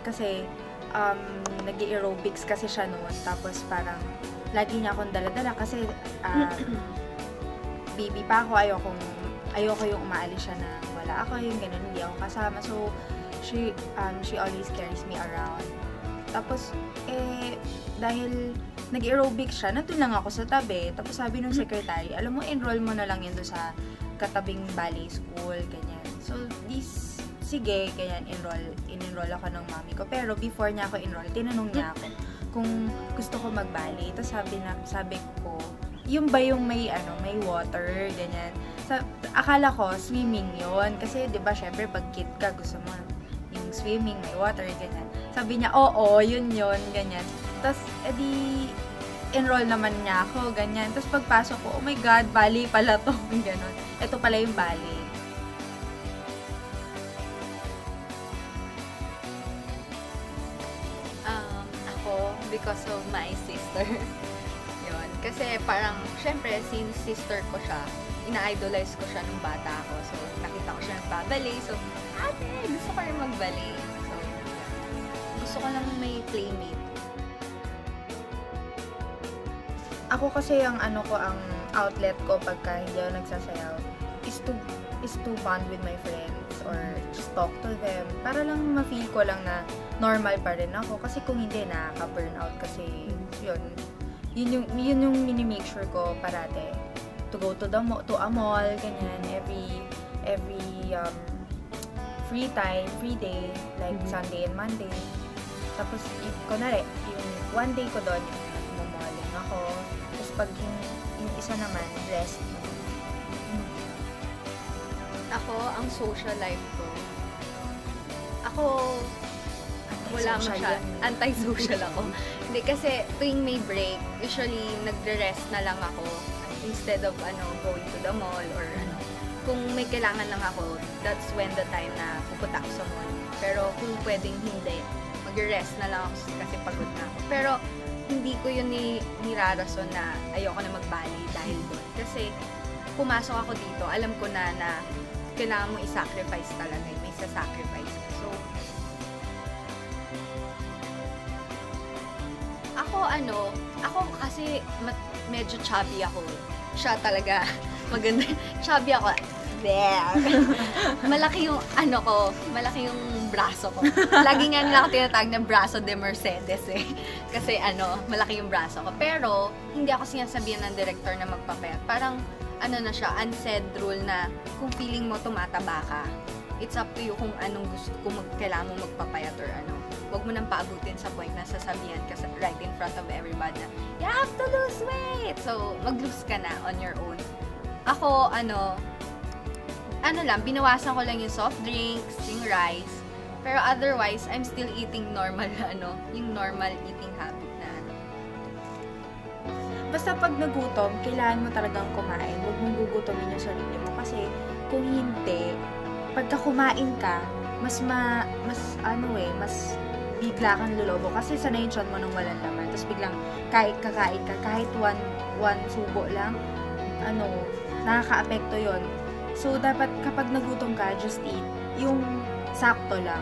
kasi nag-aerobics kasi siya noon. Tapos parang lagi niya akong dala-dala kasi baby pa ako, ayoko yung umaalis siya na wala ako, yung ganun, hindi ako kasama. So, she always carries me around. Tapos, dahil nag-aerobics siya, nandun lang ako sa tabi. Tapos sabi nung secretary, alam mo, enroll mo na lang yun doon sa katabing ballet school, ganyan. So, sige, ganyan, in-enroll ako ng mami ko. Pero before niya ako enroll, tinanong niya ako kung gusto ko mag-ballet. Tapos sabi ko, yung ba yung may water, ganyan. Akala ko, swimming yon. Kasi, di ba, syempre, pag kid ka, gusto mo yung swimming, may water, ganyan. Sabi niya, oo, yun, ganyan. Tapos, enroll naman niya ako, ganyan. Tapos, pagpasok ko, oh my God, ballet pala to, gano'n. Ito pala yung ballet. Ako, because of my sister. Yun. Kasi parang, syempre, since sister ko siya, ina-idolize ko siya nung bata ako. So, nakita ko siya nagbaballet. So, ate, gusto ko rin magballet. So, gusto ko lang may playmate. Ako kasi ang ang outlet ko pagka hindi ako nagsasayaw is to bond with my friends or just talk to them. Para lang ma-feel ko lang na normal pa rin ako. Kasi kung hindi, nakaka-burnout kasi yun yung mini-make sure ko parate. To go to a mall, ganyan, every free day, like Sunday and Monday. Tapos, kunwari, yung one day ko doon, mamalling ako. Tapos, pag yung isa naman, rest. Ako, ang social life ko, wala masyad. Anti-social ako. Hindi, kasi tuwing may break, usually nagre-rest na lang ako instead of going to the mall or kung may kailangan lang ako, that's when the time na pupunta ako sa mall. Pero kung pwedeng hindi, mag-rest na lang ako kasi pagod na ako. Pero hindi ko yun nirarason na ayoko na mag-ballet dahil doon. Kasi pumasok ako dito, alam ko na kailangan mo i-sacrifice talaga. May sa-sacrifice. So, ako kasi medyo chubby ako. Siya talaga, maganda. Chubby ako. Malaki yung malaki yung braso ko. Lagi nga nila ako tinatawag na braso de Mercedes Kasi malaki yung braso ko. Pero, hindi ako sinasabihan ng director na magpapayat. Parang, na siya, unsaid rule na kung feeling mo tumataba ka, it's up to you kung anong gusto, kung kailangan mo magpapayat or Huwag mo nang paabutin sa point na sasabihan ka right in front of everybody na, you have to lose weight! So, mag-lose ka na on your own. Ako, binawasan ko lang yung soft drinks, yung rice. Pero otherwise, I'm still eating normal, yung normal eating habit na Basta pag nagutom, kailangan mo talagang kumain. Huwag mong gugutomin yung sarili mo. Kasi, kung hindi, pagka kumain ka, mas bigla kang lulobo. Kasi sanay yung tiyan mo nung walang laman. Tapos biglang kakain ka, kahit one subo lang, nakaka-apekto yon. So, dapat kapag nagutom ka, just eat yung sakto lang.